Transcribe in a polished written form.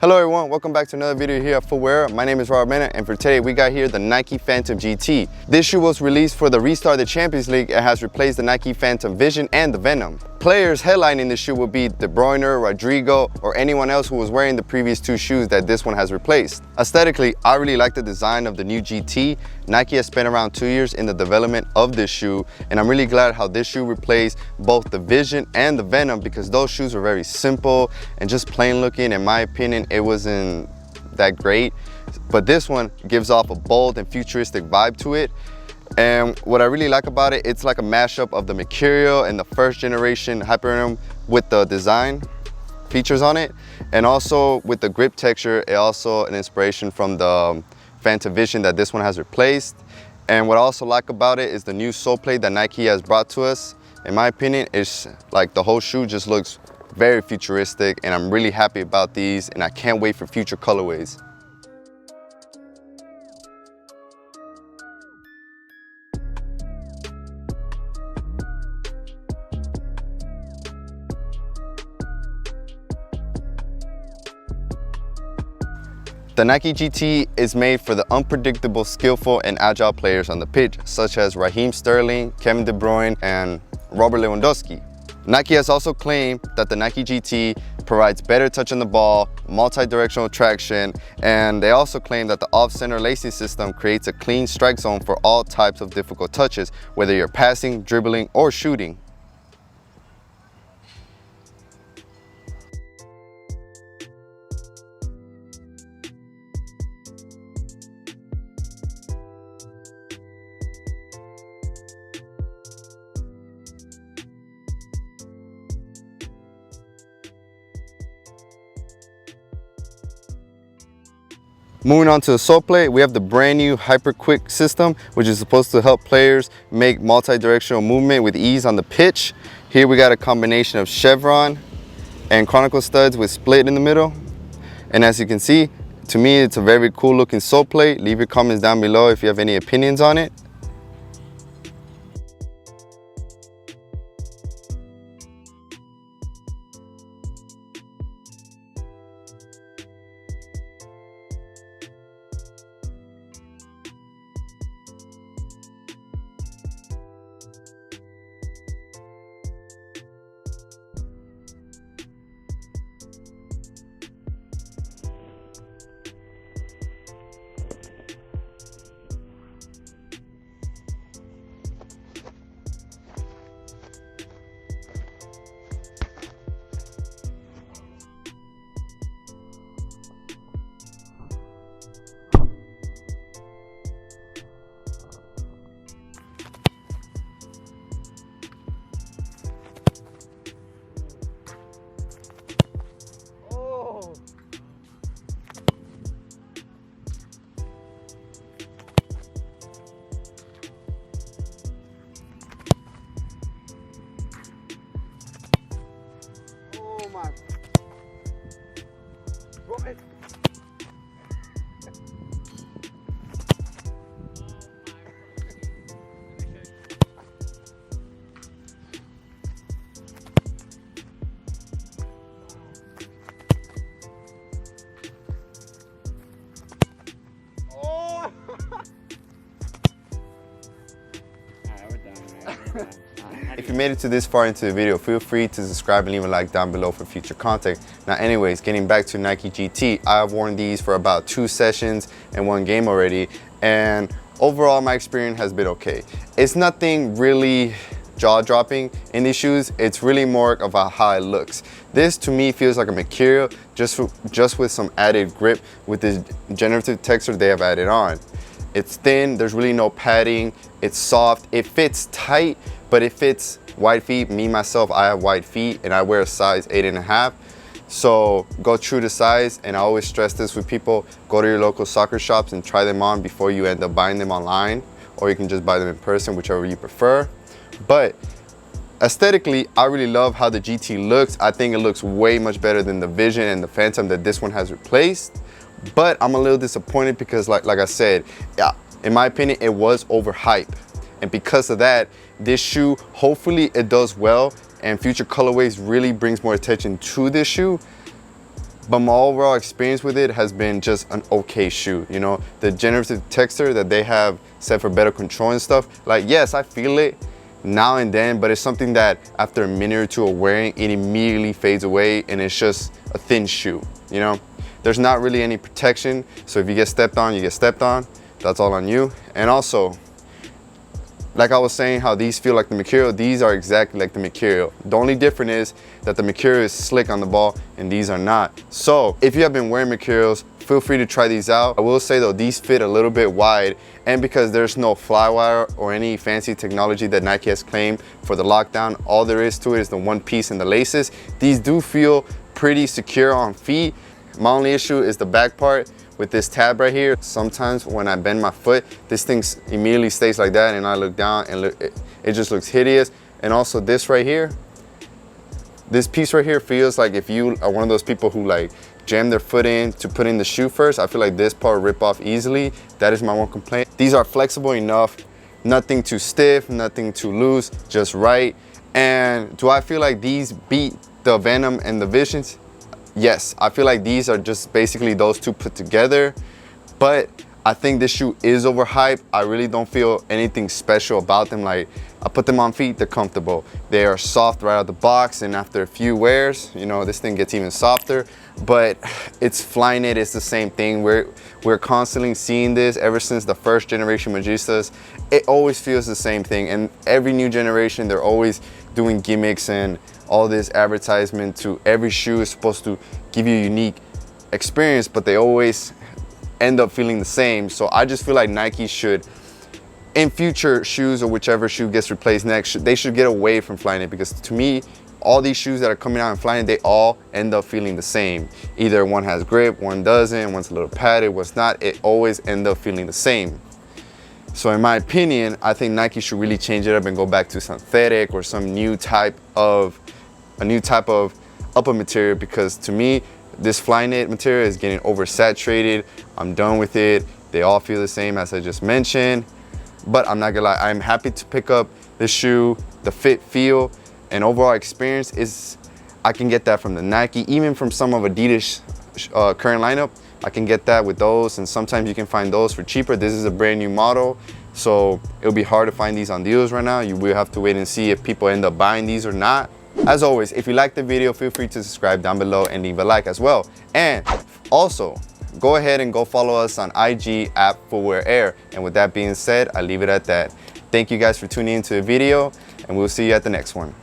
Hello everyone, welcome back to another video here at Footwear. My name is Robert Mena, and for today we got here the Nike Phantom GT. This shoe was released for the restart of the Champions League and has replaced the Nike Phantom Vision and the Venom. Players headlining this shoe will be De Bruyne, Rodrigo, or anyone else who was wearing the previous two shoes that this one has replaced. Aesthetically, I really like the design of the new GT. Nike has spent around 2 years in the development of this shoe, and I'm really glad how this shoe replaced both the Vision and the Venom, because those shoes are very simple and just plain looking. In my opinion, it wasn't that great, but this one gives off a bold and futuristic vibe to it. And what I really like about it, it's like a mashup of the Mercurial and the first generation Hyperrealm with the design features on it, and also with the grip texture, it also an inspiration from the Phantom Vision that this one has replaced. And what I also like about it is the new Soleplate that Nike has brought to us. In my opinion, it's like the whole shoe just looks very futuristic, and I'm really happy about these, and I can't wait for future colorways. The Nike GT is made for the unpredictable, skillful, and agile players on the pitch, such as Raheem Sterling, Kevin De Bruyne, and Robert Lewandowski. Nike has also claimed that the Nike GT provides better touch on the ball, multi-directional traction, and they also claim that the off-center lacing system creates a clean strike zone for all types of difficult touches, whether you're passing, dribbling, or shooting. Moving on to the Soleplate, we have the brand new Hyper Quick system, which is supposed to help players make multi-directional movement with ease on the pitch. Here we got a combination of chevron and chronicle studs with split in the middle. And as you can see, to me, it's a very cool looking Soleplate. Leave your comments down below if you have any opinions on it. If you made it to this far into the video, feel free to subscribe and leave a like down below for future content. Now anyways, getting back to Nike GT, I've worn these for about 2 sessions and 1 game already, and overall my experience has been okay. It's nothing really jaw-dropping in these shoes. It's really more of how it looks. This to me feels like a Mercurial, just with some added grip with this generative texture they have added on. It's thin, there's really no padding, it's soft, it fits tight, but it fits wide feet. Me, myself, I have wide feet and I wear a size 8.5. So go true to size, and I always stress this with people, go to your local soccer shops and try them on before you end up buying them online, or you can just buy them in person, whichever you prefer. But aesthetically, I really love how the GT looks. I think it looks way much better than the Vision and the Phantom that this one has replaced. But I'm a little disappointed because like I said, yeah, in my opinion, it was overhyped. And because of that, this shoe, hopefully it does well and future colorways really brings more attention to this shoe. but my overall experience with it has been just an okay shoe. You know, the generative texture that they have set for better control and stuff, like, yes, I feel it now and then, but it's something that after a minute or two of wearing, it immediately fades away and it's just a thin shoe, you know? There's not really any protection, so if you get stepped on, you get stepped on. That's all on you. And also, like I was saying, how these feel like the Mercurial, these are exactly like the Mercurial. The only difference is that the Mercurial is slick on the ball and these are not. So if you have been wearing Mercurials, feel free to try these out. I will say though, these fit a little bit wide, and because there's no flywire or any fancy technology that Nike has claimed for the lockdown, all there is to it is the one piece and the laces. These do feel pretty secure on feet. My only issue is the back part with this tab right here. Sometimes when I bend my foot, this thing immediately stays like that, and I look down and it just looks hideous. And also this right here, this piece right here feels like if you are one of those people who like jam their foot in to put in the shoe first, I feel like this part will rip off easily. That is my one complaint. These are flexible enough, nothing too stiff, nothing too loose, just right. And do I feel like these beat the Venom and the Visions? Yes, I feel like these are just basically those two put together, but I think this shoe is overhyped. I really don't feel anything special about them. Like, I put them on feet, they're comfortable. They are soft right out the box, and after a few wears, you know, this thing gets even softer, but it's Flyknit, it's the same thing. We're constantly seeing this ever since the first generation Magistas. It always feels the same thing, and every new generation, they're always doing gimmicks and all this advertisement to every shoe is supposed to give you a unique experience, but they always end up feeling the same. So I just feel like Nike should, in future shoes or whichever shoe gets replaced next, they should get away from Flyknit, because to me, all these shoes that are coming out in Flyknit, they all end up feeling the same. Either one has grip, one doesn't, one's a little padded, one's not. It always ends up feeling the same. So in my opinion, I think Nike should really change it up and go back to synthetic or some new type of upper material, because to me, this Flyknit material is getting oversaturated. I'm done with it. They all feel the same as I just mentioned. But I'm not gonna lie, I'm happy to pick up this shoe. The fit, feel, and overall experience is, I can get that from the Nike, even from some of Adidas current lineup. I can get that with those, and sometimes you can find those for cheaper. This is a brand new model, so it'll be hard to find these on deals right now. You will have to wait and see if people end up buying these or not. As always, if you liked the video, feel free to subscribe down below and leave a like as well. And also, go ahead and go follow us on IG at Footwear Air. And with that being said, I leave it at that. Thank you guys for tuning into the video, and we'll see you at the next one.